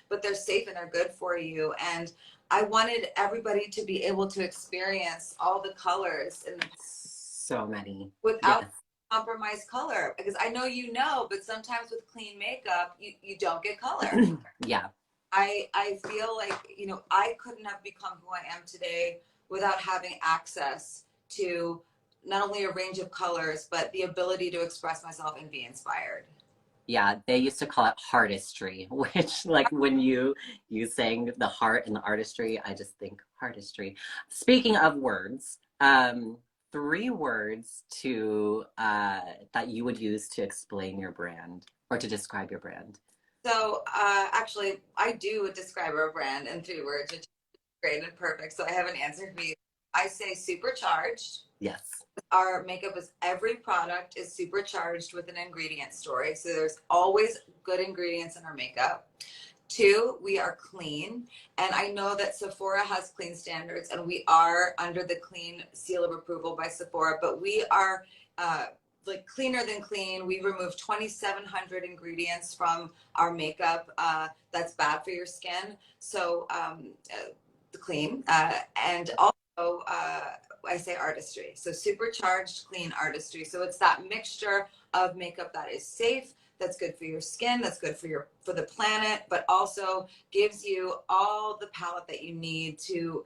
but they're safe and they're good for you. And I wanted everybody to be able to experience all the colors and so many. without Yes. compromise color, because I know but sometimes with clean makeup you don't get color. Yeah. I feel like, I couldn't have become who I am today without having access to not only a range of colors, but the ability to express myself and be inspired. Yeah, they used to call it heartistry, which like when you saying the heart and the artistry, I just think heartistry. Speaking of words, 3 words to that you would use to explain your brand or to describe your brand. So actually, I do describe our brand in 3 words, which is great and perfect. So I have an answer for you. I say supercharged. Yes. Our makeup is every product is supercharged with an ingredient story. So there's always good ingredients in our makeup. 2, we are clean. And I know that Sephora has clean standards and we are under the clean seal of approval by Sephora, but we are like cleaner than clean. We remove 2,700 ingredients from our makeup that's bad for your skin. So the clean. And also, I say artistry. So supercharged clean artistry. So it's that mixture of makeup that is safe, that's good for your skin, that's good for the planet, but also gives you all the palette that you need to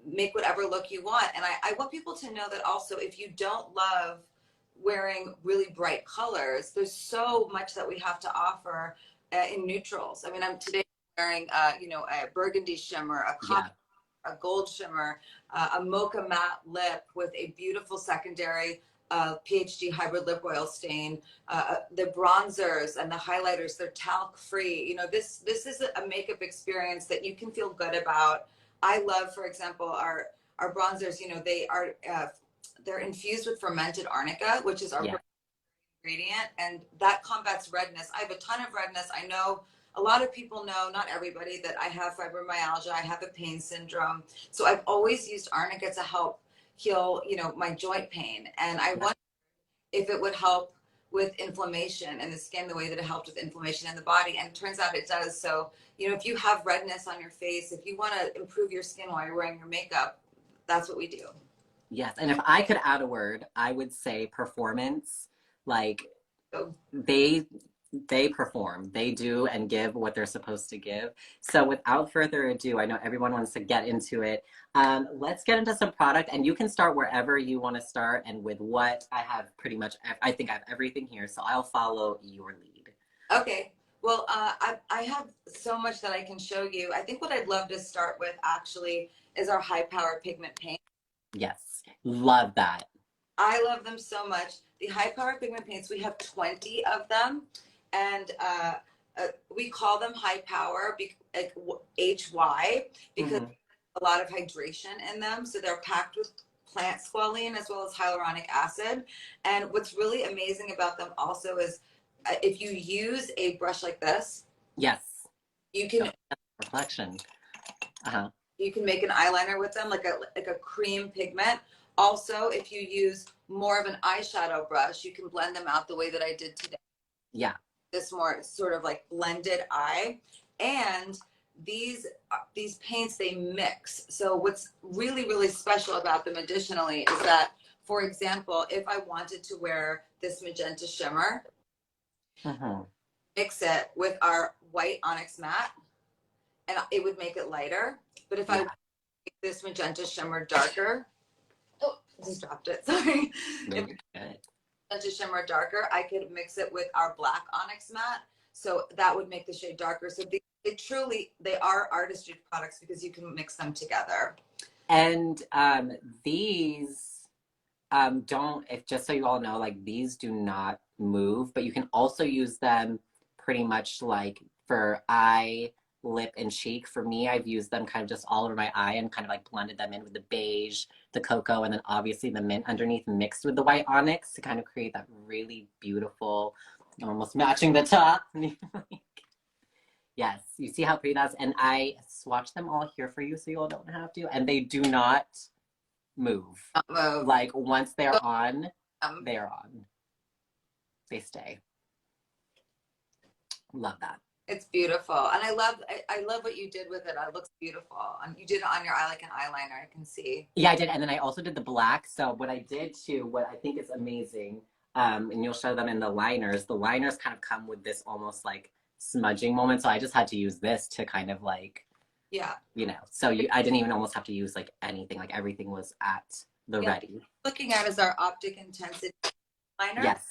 make whatever look you want. And I want people to know that also, if you don't love wearing really bright colors, there's so much that we have to offer in neutrals. I mean, I'm today wearing a burgundy shimmer, a copper, a gold shimmer, a mocha matte lip with a beautiful secondary PhD hybrid lip oil stain. The bronzers and the highlighters, they're talc free. This is a makeup experience that you can feel good about. I love, for example, our bronzers. They're infused with fermented arnica, which is our ingredient, and that combats redness. I have a ton of redness. I know a lot of people know, not everybody, that I have fibromyalgia. I have a pain syndrome. So I've always used arnica to help heal, my joint pain. And I wonder if it would help with inflammation in the skin the way that it helped with inflammation in the body. And it turns out it does. So, if you have redness on your face, if you want to improve your skin while you're wearing your makeup, that's what we do. Yes. And if I could add a word, I would say performance. Like they perform, they do and give what they're supposed to give. So without further ado, I know everyone wants to get into it. Let's get into some product, and you can start wherever you want to start. And with what I have pretty much, I think I have everything here. So I'll follow your lead. Okay. Well, I have so much that I can show you. I think what I'd love to start with actually is our high power pigment paint. Yes. Love that. I love them so much. The high power pigment paints, we have 20 of them, and we call them high power, like HY, because a lot of hydration in them. So they're packed with plant squalene as well as hyaluronic acid. And what's really amazing about them also is if you use a brush like this, yes, you can reflection. You can make an eyeliner with them, like a cream pigment. Also, if you use more of an eyeshadow brush, you can blend them out the way that I did today. Yeah. This more sort of like blended eye. And these paints, they mix. So what's really, really special about them additionally is that, for example, if I wanted to wear this magenta shimmer, mix it with our white onyx matte, and it would make it lighter. But if I make this magenta shimmer darker, just dropped it, sorry. If magenta shimmer darker, I could mix it with our black onyx matte. So that would make the shade darker. So they are artistry products because you can mix them together. And these just so you all know, like these do not move, but you can also use them pretty much like for eye, lip, and cheek. For me, I've used them kind of just all over my eye and kind of like blended them in with the beige, the cocoa, and then obviously the mint underneath mixed with the white onyx to kind of create that really beautiful, almost matching the top. Yes, you see how pretty that's, and I swatched them all here for you so you all don't have to, and they do not move. Like once they're on, they're on. They stay. Love that. It's beautiful. And I love what you did with it. It looks beautiful. And you did it on your eye like an eyeliner, I can see. Yeah, I did. And then I also did the black. So what I did too, what I think is amazing, and you'll show them in the liners kind of come with this almost like smudging moment. So I just had to use this to kind of like, Yeah. so I didn't even almost have to use like anything, like everything was at the Yeah. ready. Looking at is our Optic Intensity liner. Yes.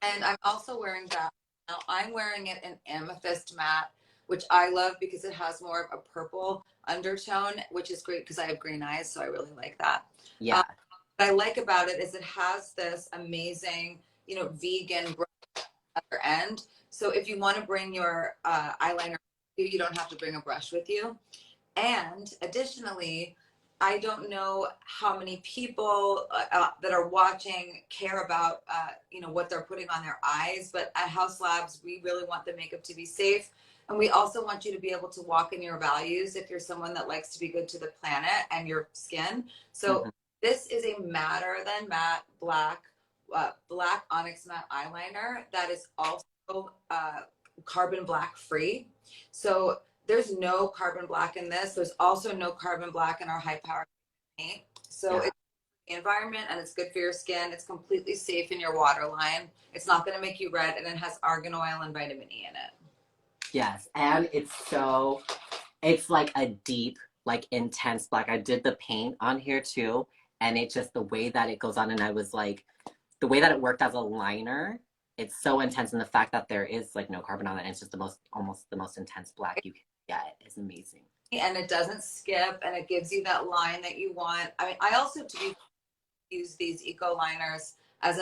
And I'm also wearing that. Now I'm wearing it in Amethyst Matte, which I love because it has more of a purple undertone, which is great because I have green eyes, so I really like that. Yeah. What I like about it is it has this amazing, vegan brush other end. So if you want to bring your eyeliner, you don't have to bring a brush with you. And additionally, I don't know how many people that are watching care about, what they're putting on their eyes. But at House Labs, we really want the makeup to be safe. And we also want you to be able to walk in your values if you're someone that likes to be good to the planet and your skin. So Mm-hmm. this is a matter than matte black onyx matte eyeliner that is also carbon black free. So there's no carbon black in this. There's also no carbon black in our high power paint. So Yeah. it's the environment and it's good for your skin. It's completely safe in your waterline. It's not going to make you red, and it has argan oil and vitamin E in it. Yes. And it's like a deep, like intense black. I did the paint on here too. And it just, the way that it goes on, and I was like, the way that it worked as a liner, it's so intense. And the fact that there is like no carbon on it, and it's just almost the most intense black you can get is amazing. And it doesn't skip, and it gives you that line that you want. I mean, I also use these eco liners as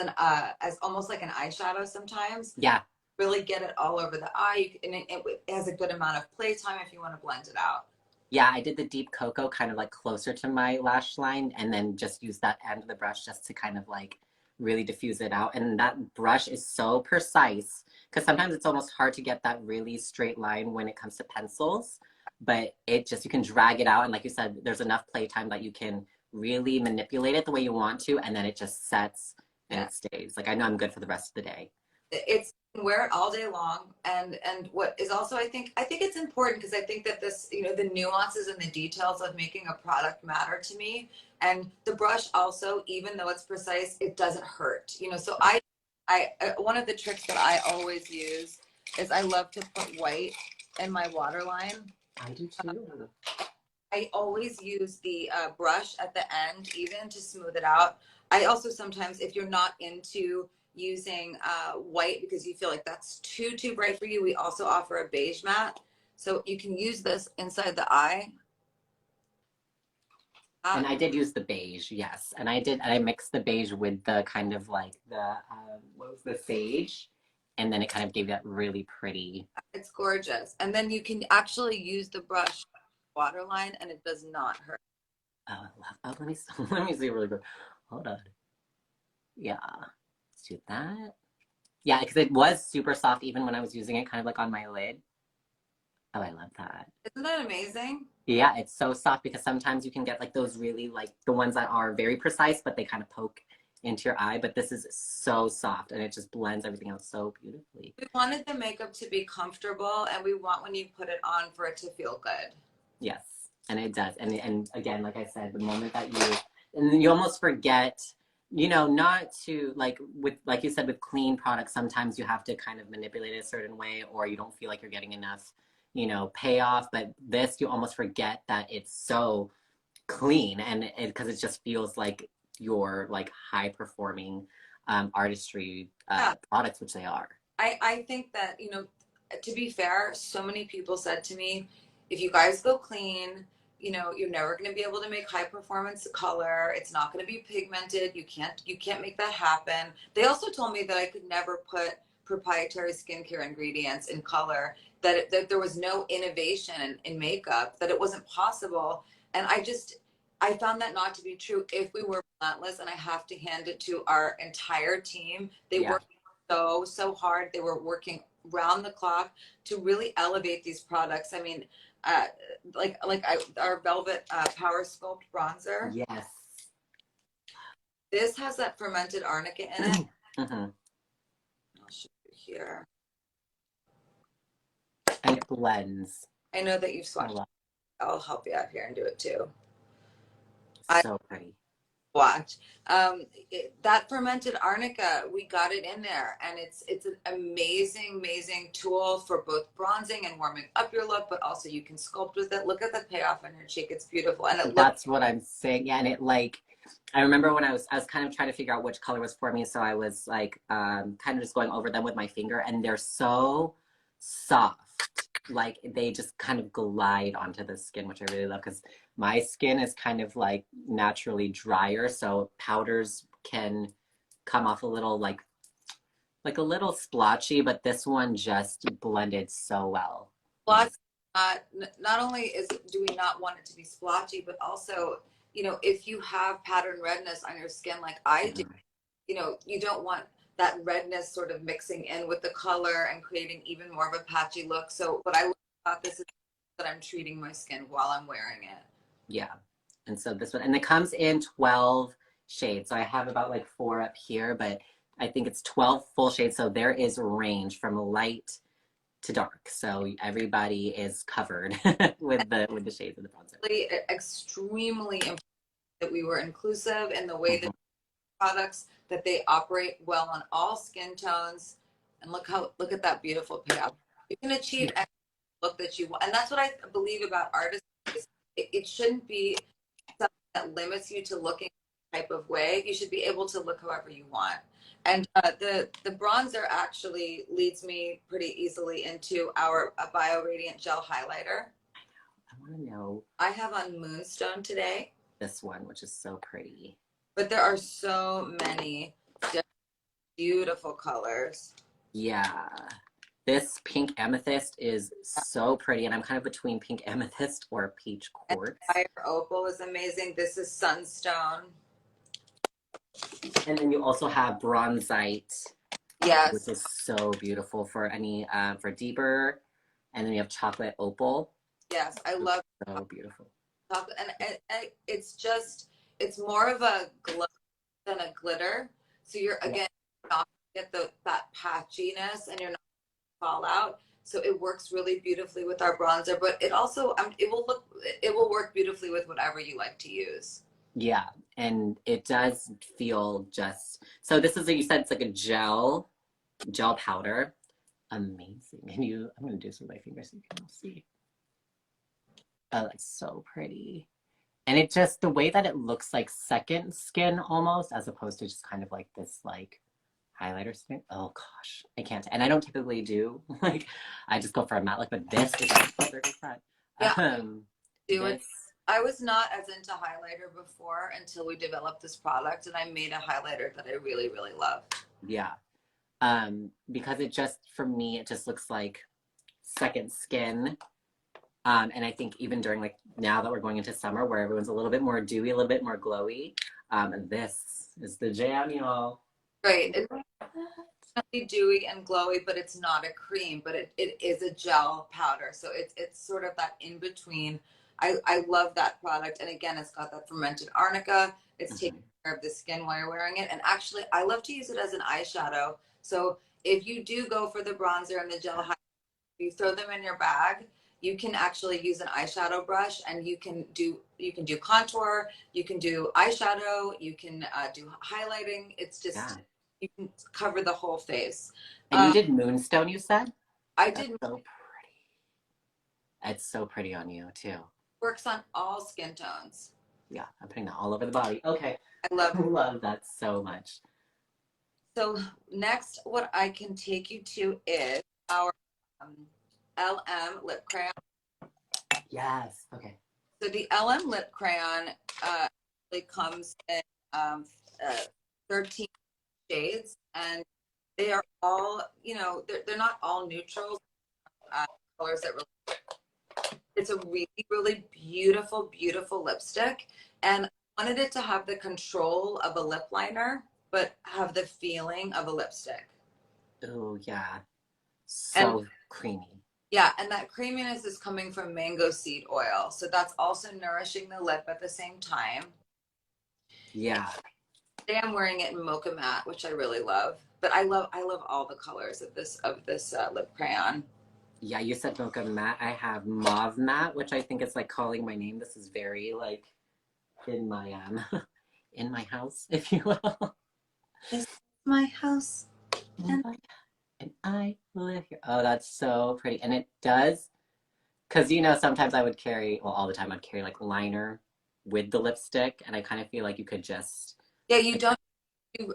almost like an eyeshadow sometimes. Yeah. Really get it all over the eye, and it has a good amount of playtime if you want to blend it out. Yeah, I did the deep cocoa kind of like closer to my lash line, and then just use that end of the brush just to kind of like really diffuse it out. And that brush is so precise because sometimes it's almost hard to get that really straight line when it comes to pencils, but you can drag it out. And like you said, there's enough playtime that you can really manipulate it the way you want to, and then it just sets and Yeah. it stays. Like I know I'm good for the rest of the day. It's wear it all day long. And what is also, I think it's important because I think that this, the nuances and the details of making a product matter to me. And the brush also, even though it's precise, it doesn't hurt. So I one of the tricks that I always use is I love to put white in my waterline. I do too. I always use the brush at the end, even to smooth it out. I also sometimes, if you're not into using white because you feel like that's too bright for you, we also offer a beige matte. So you can use this inside the eye. And I did use the beige, yes. And I mixed the beige with the kind of like what was the sage? And then it kind of gave that really pretty. It's gorgeous. And then you can actually use the brush waterline and it does not hurt. Let me, let me see really quick. Hold on. Yeah, let's do that. Yeah, because it was super soft even when I was using it kind of like on my lid. Oh, I love that. Isn't that amazing? Yeah, it's so soft because sometimes you can get like those really like the ones that are very precise, but they kind of poke into your eye. But this is so soft and it just blends everything out so beautifully. We wanted the makeup to be comfortable, and we want when you put it on for it to feel good. Yes, and it does. And again, like I said, the moment that you almost forget, not to like you said with clean products, sometimes you have to kind of manipulate it a certain way, or you don't feel like you're getting enough, payoff. But this, you almost forget that it's so clean, and because it just feels like your like high performing artistry Yeah. products, which they are. I think that, to be fair, so many people said to me, if you guys go clean, you're never going to be able to make high performance color. It's not going to be pigmented. You can't make that happen. They also told me that I could never put proprietary skincare ingredients in color, that there was no innovation in makeup, that it wasn't possible. And I found that not to be true if we were relentless, and I have to hand it to our entire team. They Yeah. worked so hard. They were working round the clock to really elevate these products. I mean, uh, our Velvet Power Sculpt bronzer. Yes. This has that fermented arnica in it. Mm-hmm. I'll show you here. blends I know that you've a swatched. lot. I'll help you out here and do it too. I So pretty. watch. That fermented arnica, we got it in there, and it's an amazing tool for both bronzing and warming up your look, but also you can sculpt with it. Look at the payoff on your cheek; it's beautiful, and it looks. That's what I'm saying. Yeah, and it like I remember when I was kind of trying to figure out which color was for me, so I was like kind of just going over them with my finger, and they're so soft. Like they just kind of glide onto the skin, which I really love because my skin is kind of like naturally drier, so powders can come off a little like a little splotchy, but this one just blended so well. It Splotch, just not only do we not want it to be splotchy, but also, if you have pattern redness on your skin like I do, you don't want that redness sort of mixing in with the color and creating even more of a patchy look. So what I love about this is that I'm treating my skin while I'm wearing it. yeah. And so this one, and it comes in 12 shades. So I have about like four up here, but I think it's 12 full shades. So there is a range from light to dark. So everybody is covered with the shades of the bronzer. Really extremely important that we were inclusive in the way that Mhm. products that they operate well on all skin tones. And look at that beautiful payoff. You can achieve any look that you want, and that's what I believe about artists. It shouldn't be something that limits you to looking a type of way. You should be able to look however you want. And the bronzer actually leads me pretty easily into our Bio Radiant Gel Highlighter. I want to know I have on Moonstone today, this one, which is so pretty. but there are so many beautiful colors. Yeah. This pink amethyst is so pretty, and I'm kind of between pink amethyst or peach And quartz. Fire Opal is amazing. This is Sunstone. And then you also have bronzite, which Yes, is so beautiful for any for deeper. And then you have chocolate opal. yes, I It's love so beautiful. chocolate, and it's more of a glow than a glitter. So you're Yeah. again not get that patchiness, and you're not fall out. So it works really beautifully with our bronzer, but it also it will work beautifully with whatever you like to use. Yeah. And it does feel just so this is a, you said it's like a gel powder. Amazing. And I'm gonna do this with my fingers so you can all see. Oh, that's so pretty. And it just the way that it looks like second skin almost, as opposed to just kind of like this like highlighter skin. Oh gosh, I can't. And I don't typically do like I just go for a matte look, but this is very front. Yeah, Um, do it. this I was not as into highlighter before until we developed this product, and I made a highlighter that I really love. yeah. Because it just for me it just looks like second skin. And I think even during like now that we're going into summer where everyone's a little bit more dewy, a little bit more glowy, this is the jam, y'all. Great. It's definitely dewy and glowy, but it's not a cream, but it is a gel powder. So it's sort of that in between. I love that product. And again, it's got that fermented arnica. It's taking Mhm. care of the skin while you're wearing it. And actually, I love to use it as an eyeshadow. So if you do go for the bronzer and the gel highlighter, you throw them in your bag, you can actually use an eyeshadow brush, and you can do contour, you can do eyeshadow, you can do highlighting. It's Yeah. just you can cover the whole face. And you um, did moonstone, you said? I That's did. so pretty. It's so pretty on you too. Works on all skin tones. Yeah, I'm putting that all over the body. Okay. I love. I love that so much. So next, what I can take you to is our um, LM lip crayon. Yes. Okay. So the LM lip crayon really comes in uh, 13 shades, and they are all, they're not all neutrals, colors that really, it's a really beautiful lipstick. And I wanted it to have the control of a lip liner, but have the feeling of a lipstick. Oh yeah. And So creamy. yeah, and that creaminess is coming from mango seed oil. So that's also nourishing the lip at the same time. Yeah. Today I'm wearing it in mocha matte, which I really love. But I love all the colors of this lip crayon. Yeah, you said mocha matte. I have mauve matte, which I think is like calling my name. This is very like in my in my house, if you will. This is my house. And And I live here. Oh, that's so pretty. And it does, because sometimes I would carry, well, all the time I'd carry like liner with the lipstick, and I kind of feel like you could just yeah, you don't.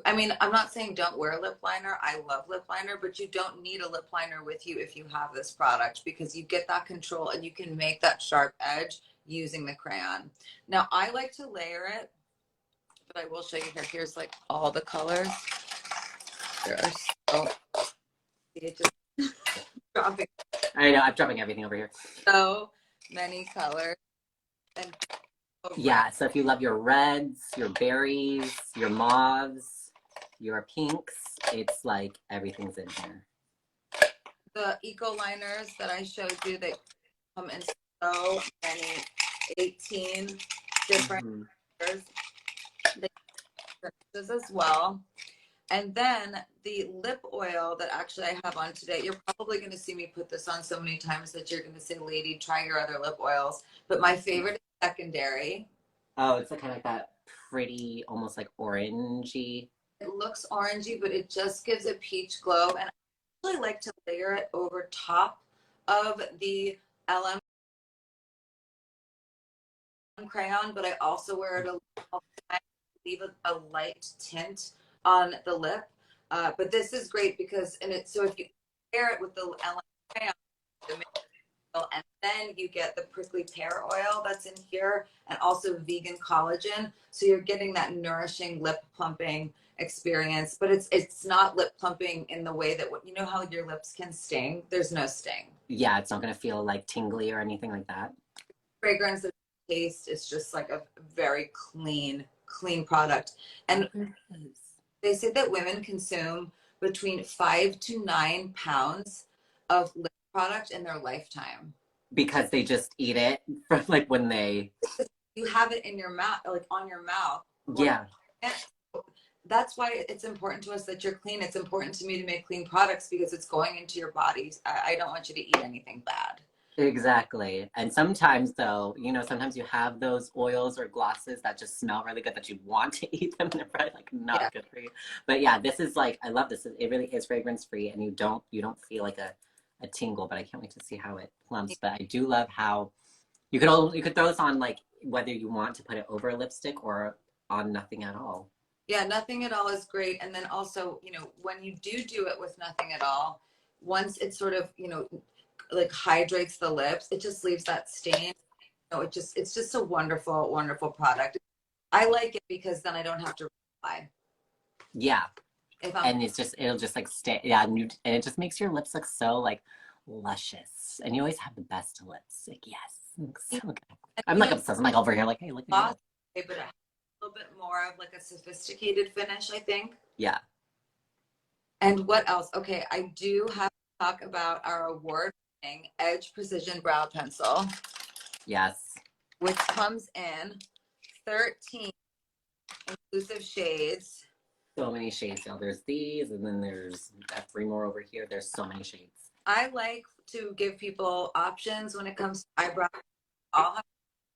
I mean, I'm not saying don't wear lip liner. I love lip liner, but you don't need a lip liner with you if you have this product because you get that control and you can make that sharp edge using the crayon. Now, I like to layer it, but I will show you here. Here's like all the colors. There are so, it just dropping I know I'm dropping everything over here. so many colors and red. Yeah, so if you love your reds, your berries, your mauves, your pinks, it's like everything's in here. The eco liners that I showed you, they come in so many, 18 different Mm-hmm. colors. They finishes as well. And then the lip oil that actually I have on today, you're probably going to see me put this on so many times that you're going to say, lady, try your other lip oils. But my favorite is secondary. Oh, it's like kind of like that pretty, almost like orangey. It looks orangey, but it just gives a peach glow. And I really like to layer it over top of the LM crayon, but I also wear it a little time, leave a light tint on the lip. But this is great because, so if you pair it with the LM crayon, and then you get the prickly pear oil that's in here and also vegan collagen. So you're getting that nourishing lip plumping experience, but it's not lip plumping in the way that how your lips can sting. There's no sting. Yeah, it's not gonna feel like tingly or anything like that. Fragrance, the taste is just like a very clean product. And they say that women consume between 5 to 9 pounds of lip product in their lifetime. Because they just eat it from like when they. You have it in your mouth, like on your mouth. Yeah. That's why it's important to us that you're clean. It's important to me to make clean products because it's going into your bodies. I don't want you to eat anything bad. Exactly. And sometimes though, sometimes you have those oils or glosses that just smell really good that you want to eat them and they're probably like Yeah. not good for you. But yeah, this is like I love this. It really is fragrance free and you don't feel like a tingle, but I can't wait to see how it plumps. But I do love how you could throw this on like whether you want to put it over a lipstick or on nothing at all. Yeah, nothing at all is great. And then also, when you do it with nothing at all, once it sort of, like hydrates the lips, it just leaves that stain. It's just a wonderful, wonderful product. I like it because then I don't have to apply. Yeah. If I'm And it'll just like stay, yeah, and it just makes your lips look so like luscious. And you always have the best lips. Like, yes. Looks so good. I'm like obsessed. I'm like over here, like, hey, look at you. but it has a little bit more of like a sophisticated finish, I think. Yeah. And what else? Okay, I do have to talk about our award-winning Edge Precision Brow Pencil, Yes. which comes in 13 inclusive shades. So many shades. Now there's these, and then there's 3 more over here. There's so many shades. I like to give people options when it comes to eyebrow. All have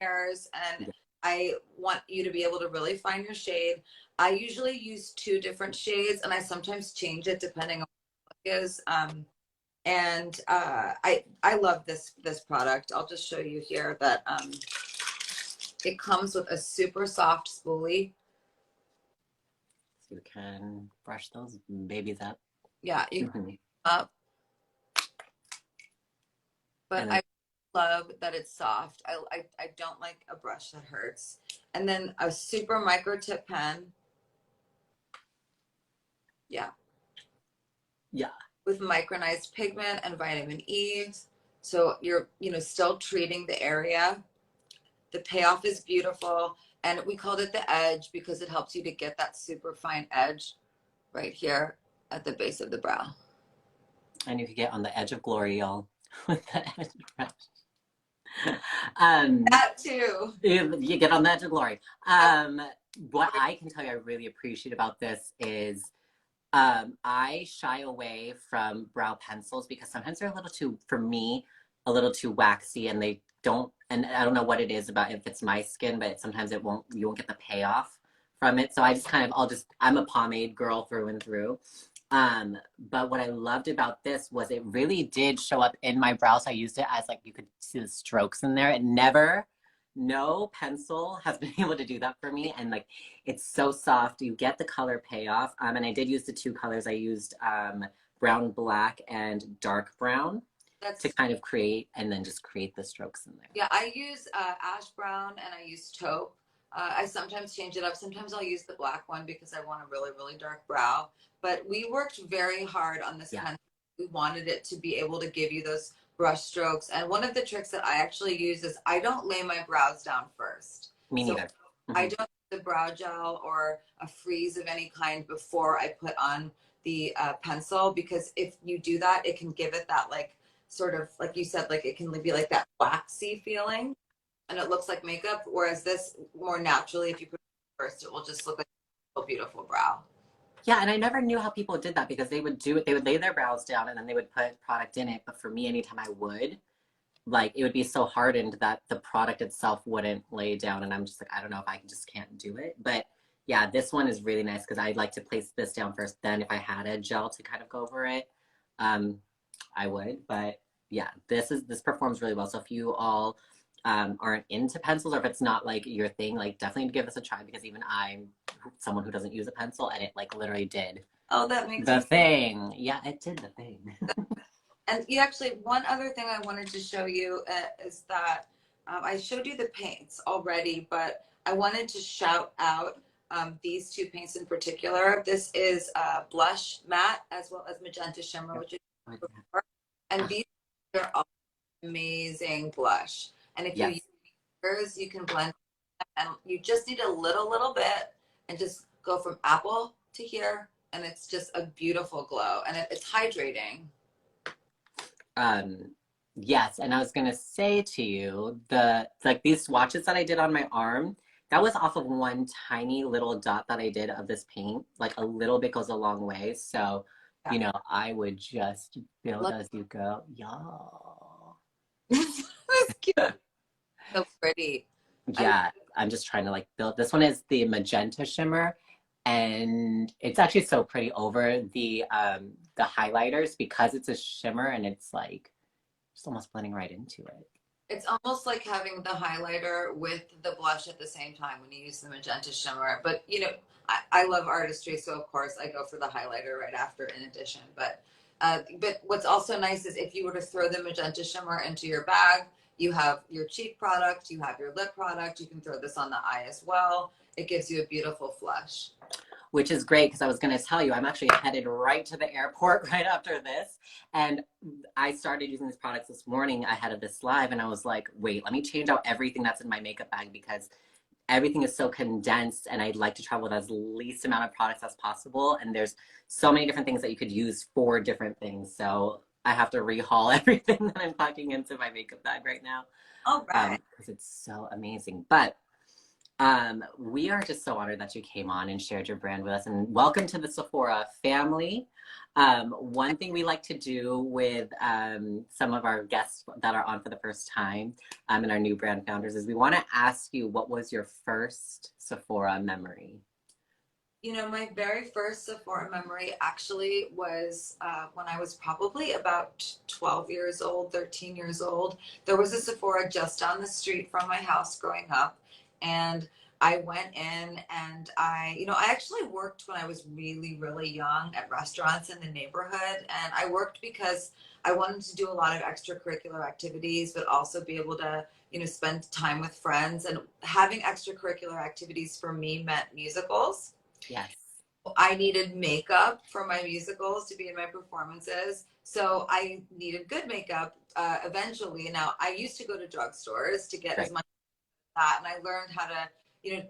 hairs, and I want you to be able to really find your shade. I usually use 2 different shades, and I sometimes change it depending on what it is. I love this product. I'll just show you here that it comes with a super soft spoolie. So you can brush those babies up. Yeah, you can up. But I love that it's soft. I don't like a brush that hurts. And then a super micro tip pen. Yeah. Yeah. With micronized pigment and vitamin E. So you're, still treating the area. The payoff is beautiful. And we called it the edge because it helps you to get that super fine edge right here at the base of the brow. And you could get on the edge of glory, y'all, with the edge brush. That too. You get on the edge of glory. What I can tell you I really appreciate about this is I shy away from brow pencils because sometimes they're a little too, for me, a little too waxy and they don't, and I don't know what it is about if it's my skin, but sometimes you won't get the payoff from it. So I just kind of, I'm a pomade girl through and through. But what I loved about this was it really did show up in my brows. I used it as like, you could see the strokes in there. It never, no pencil has been able to do that for me. And like, it's so soft. You get the color payoff. And I did use the two colors. I used brown, black, and dark brown to That's kind of create, and then just create the strokes in there. Yeah, I use ash brown and I use taupe. I sometimes change it up. Sometimes I'll use the black one because I want a really, really dark brow. But we worked very hard on this Yeah. pencil. We wanted it to be able to give you those brush strokes. And one of the tricks that I actually use is I don't lay my brows down first. Me So neither. I don't use the brow gel or a freeze of any kind before I put on the pencil, because if you do that, it can give it that like sort of, like you said, like it can be like that waxy feeling and it looks like makeup. Whereas this more naturally, if you put it first, it will just look like a beautiful brow. Yeah, and I never knew how people did that because they would do it, they would lay their brows down and then they would put product in it. But for me, anytime I would, like it would be so hardened that the product itself wouldn't lay down. And I'm just like, I don't know if I just can't do it. But yeah, this one is really nice because I'd like to place this down first. Then if I had a gel to kind of go over it, I would. But yeah, this performs really well. So if you all aren't into pencils, or if it's not like your thing, like definitely give this a try, because even I'm someone who doesn't use a pencil and it like literally did Oh, that makes the sense. thing. Yeah, it did the thing. And you actually, one other thing I wanted to show you is that I showed you the paints already, but I wanted to shout out these two paints in particular. This is Blush Matte as well as Magenta Shimmer, which is before. And these are all amazing blush. And if you Yes. use yours, you can blend, and you just need a little bit and just go from apple to here. And it's just a beautiful glow, and it's hydrating. Um, yes, and I was gonna say to you, the like these swatches that I did on my arm, that was off of one tiny little dot that I did of this paint. Like a little bit goes a long way. So, Yeah. I would just build Look, as you go. Y'all. that's cute. So pretty. I Yeah, I'm just trying to like build. This one is the magenta shimmer, and it's actually so pretty over the highlighters because it's a shimmer and it's like just almost blending right into it. It's almost like having the highlighter with the blush at the same time when you use the magenta shimmer. But I love artistry, so of course I go for the highlighter right after in addition. But what's also nice is if you were to throw the magenta shimmer into your bag, you have your cheek product, you have your lip product, you can throw this on the eye as well. It gives you a beautiful flush. Which is great because I was going to tell you, I'm actually headed right to the airport right after this. And I started using these products this morning ahead of this live. And I was like, wait, let me change out everything that's in my makeup bag because everything is so condensed and I'd like to travel with as least amount of products as possible. And there's so many different things that you could use for different things. So I have to rehaul everything that I'm packing into my makeup bag right now. All right. Because it's so amazing. But we are just so honored that you came on and shared your brand with us, and welcome to the Sephora family. One thing we like to do with some of our guests that are on for the first time and our new brand founders is we want to ask you, what was your first Sephora memory? My very first Sephora memory actually was when I was probably about 12 years old, 13 years old. There was a Sephora just down the street from my house growing up. And I went in and I actually worked when I was really, really young at restaurants in the neighborhood. And I worked because I wanted to do a lot of extracurricular activities, but also be able to, spend time with friends. And having extracurricular activities for me meant musicals. Yes. I needed makeup for my musicals to be in my performances. So I needed good makeup eventually. Now, I used to go to drugstores to get as much of that. And I learned how to,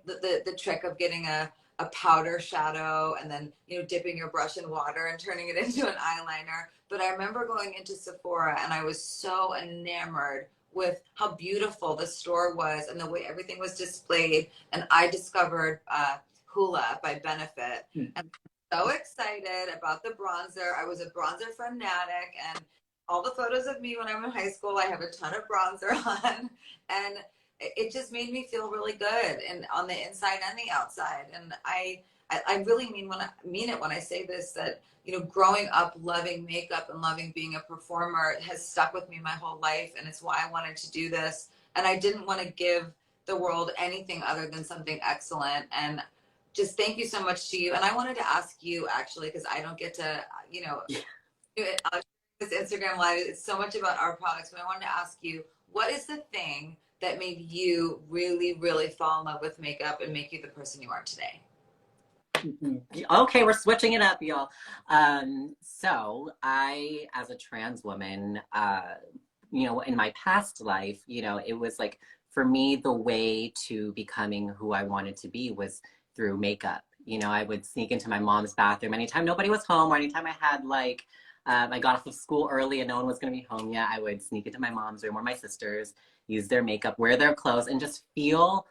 the trick of getting a powder shadow and then, dipping your brush in water and turning it into an eyeliner. But I remember going into Sephora and I was so enamored with how beautiful the store was and the way everything was displayed. And I discovered Hula by Benefit. And so excited about the bronzer. I was a bronzer fanatic, and all the photos of me when I'm in high school, I have a ton of bronzer on, and it just made me feel really good, and on the inside and the outside. And I really mean it when I say this, that growing up loving makeup and loving being a performer has stuck with me my whole life, and it's why I wanted to do this. And I didn't want to give the world anything other than something excellent. And just thank you so much to you. And I wanted to ask you actually, because I don't get to, Yeah. do it. This Instagram live, it's so much about our products, but I wanted to ask you, what is the thing that made you really, really fall in love with makeup and make you the person you are today? Okay, we're switching it up, y'all. So I, as a trans woman, in my past life, it was like for me, the way to becoming who I wanted to be was through makeup. I would sneak into my mom's bathroom anytime nobody was home, or anytime I had I got off of school early and no one was going to be home yet. I would sneak into my mom's room or my sister's, use their makeup, wear their clothes, and just feel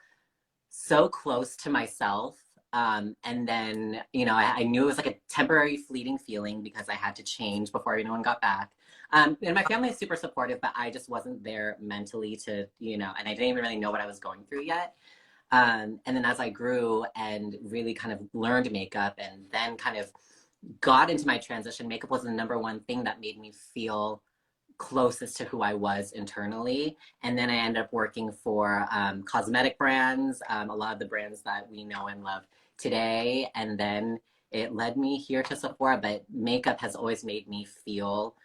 so close to myself. And then, I knew it was like a temporary fleeting feeling because I had to change before anyone got back. And my family is super supportive, but I just wasn't there mentally to, and I didn't even really know what I was going through yet. And then as I grew and really kind of learned makeup and then kind of got into my transition, makeup was the number one thing that made me feel closest to who I was internally. And then I ended up working for cosmetic brands, a lot of the brands that we know and love today. And then it led me here to Sephora, but makeup has always made me feel,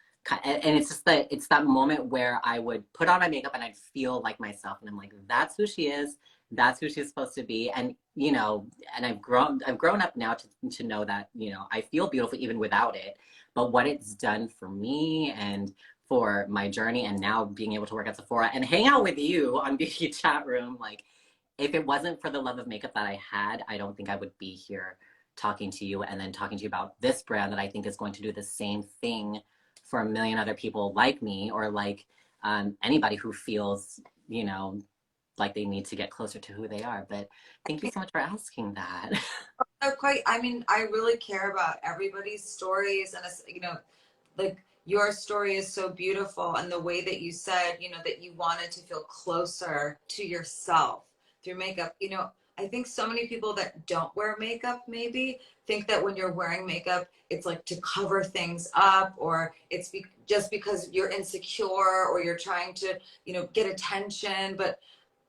and it's just that it's that moment where I would put on my makeup and I'd feel like myself. And I'm like, that's who she is. That's who she's supposed to be. And, and I've grown up now to know that, I feel beautiful even without it. But what it's done for me and for my journey, and now being able to work at Sephora and hang out with you on Beauty Chat Room, like if it wasn't for the love of makeup that I had, I don't think I would be here talking to you and then talking to you about this brand that I think is going to do the same thing for a million other people like me, or like anybody who feels, like they need to get closer to who they are. But thank you so much for asking that. They're quite, I mean, I really care about everybody's stories, and like your story is so beautiful, and the way that you said, that you wanted to feel closer to yourself through makeup. I think so many people that don't wear makeup maybe think that when you're wearing makeup, it's like to cover things up, or just because you're insecure or you're trying to, get attention. But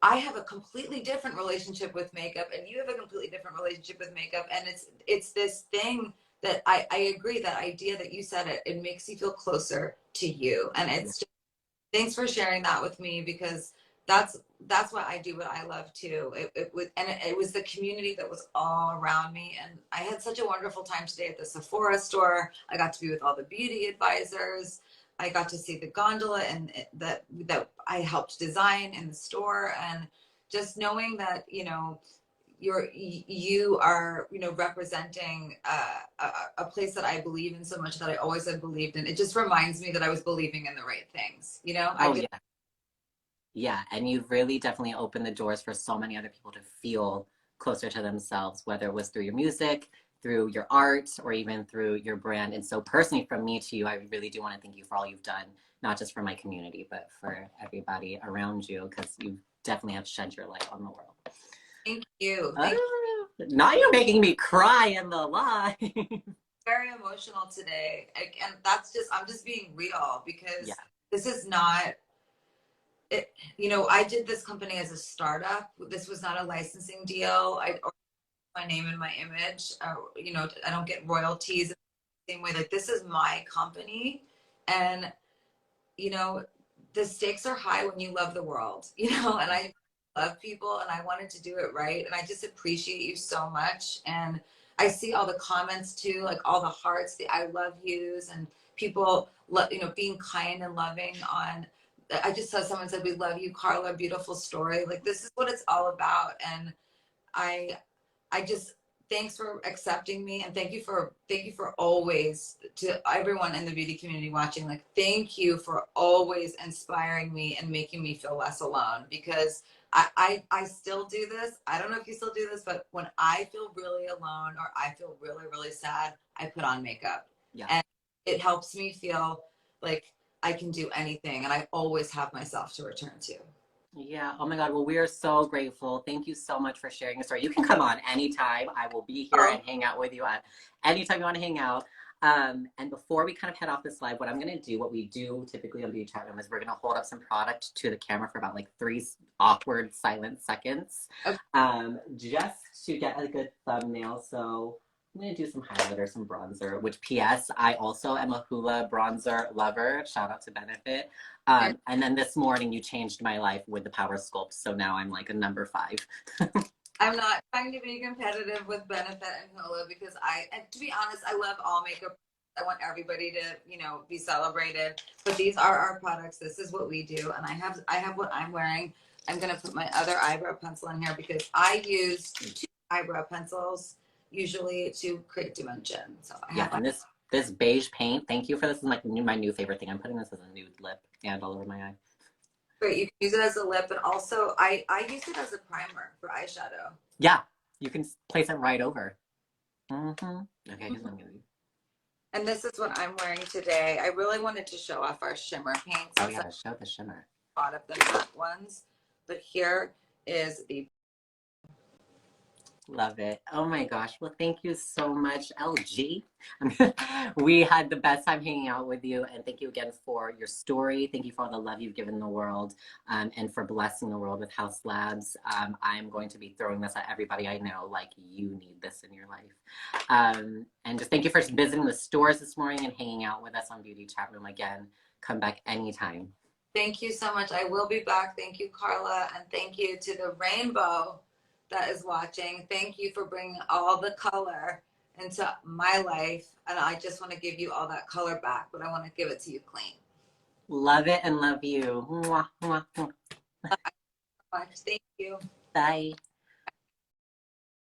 I have a completely different relationship with makeup, and you have a completely different relationship with makeup. And it's this thing that I agree, that idea that you said, it makes you feel closer to you. And it's just, thanks for sharing that with me, because that's why I do what I love too. It was the community that was all around me, and I had such a wonderful time today at the Sephora store. I got to be with all the beauty advisors. I got to see the gondola and that I helped design in the store, and just knowing that you are representing a place that I believe in so much, that I always have believed in. It just reminds me that I was believing in the right things. I Oh just yeah. Yeah, and you've really definitely opened the doors for so many other people to feel closer to themselves, whether it was through your music, through your art, or even through your brand. And so, personally, from me to you, I really do want to thank you for all you've done, not just for my community, but for everybody around you, because you definitely have shed your light on the world. thank you. Now you're making me cry in the live. Very emotional today, and that's just, I'm just being real, Yeah. because this is not it. I did this company as a startup. This was not a licensing deal. Or my name and my image. I don't get royalties in the same way. Like, this is my company, and you know, the stakes are high when you love the world. And I love people, and I wanted to do it right. And I just appreciate you so much. And I see all the comments too, like all the hearts, the I love yous, and people, being kind and loving on. I just saw someone said, "We love you, Carla. Beautiful story." Like, this is what it's all about. And I, I just thanks for accepting me, and thank you for always, to everyone in the beauty community watching, like, thank you for always inspiring me and making me feel less alone, because I still do this. I don't know if you still do this, but when I feel really alone or I feel really, really sad, I put on makeup. Yeah. And it helps me feel like I can do anything, and I always have myself to return to. Yeah. Oh my God. Well, we are so grateful. Thank you so much for sharing your story. You can come on anytime. I will be here and hang out with you at anytime you want to hang out. And before we kind of head off this live, what I'm going to do, what we do typically on Beauty Chat Room, is we're going to hold up some product to the camera for about like 3 awkward silent seconds, Okay. just to get a good thumbnail. So I'm going to do some highlighter, some bronzer, which PS, I also am a Hoola bronzer lover. Shout out to Benefit. And then this morning you changed my life with the Power Sculpt. So now I'm like a number 5. I'm not trying to be competitive with Benefit and Hoola, because and to be honest, I love all makeup. I want everybody to, be celebrated. But these are our products. This is what we do. And I have what I'm wearing. I'm going to put my other eyebrow pencil in here, because I use 2 eyebrow pencils usually to create dimension. So I have and this beige paint, thank you for this. Is like my new favorite thing. I'm putting this as a nude lip and all over my eye. Great. You can use it as a lip, and also I use it as a primer for eyeshadow. Yeah, you can place it right over. Okay, I'm gonna. And this is what I'm wearing today. I really wanted to show off our shimmer paints. Oh yeah, show the shimmer. A lot of the matte ones, but here is the. Love it. Oh my gosh. Well, thank you so much, LG. We had the best time hanging out with you. And thank you again for your story. Thank you for all the love you've given the world, and for blessing the world with Haus Labs. I'm going to be throwing this at everybody I know, like, you need this in your life. And just thank you for visiting the stores this morning and hanging out with us on Beauty Chat Room again. Come back anytime. Thank you so much. I will be back. Thank you, Carla. And thank you to the rainbow that is watching. Thank you for bringing all the color into my life. And I just want to give you all that color back, but I want to give it to you clean. Love it and love you. Mwah, mwah, mwah. Thank you. Bye.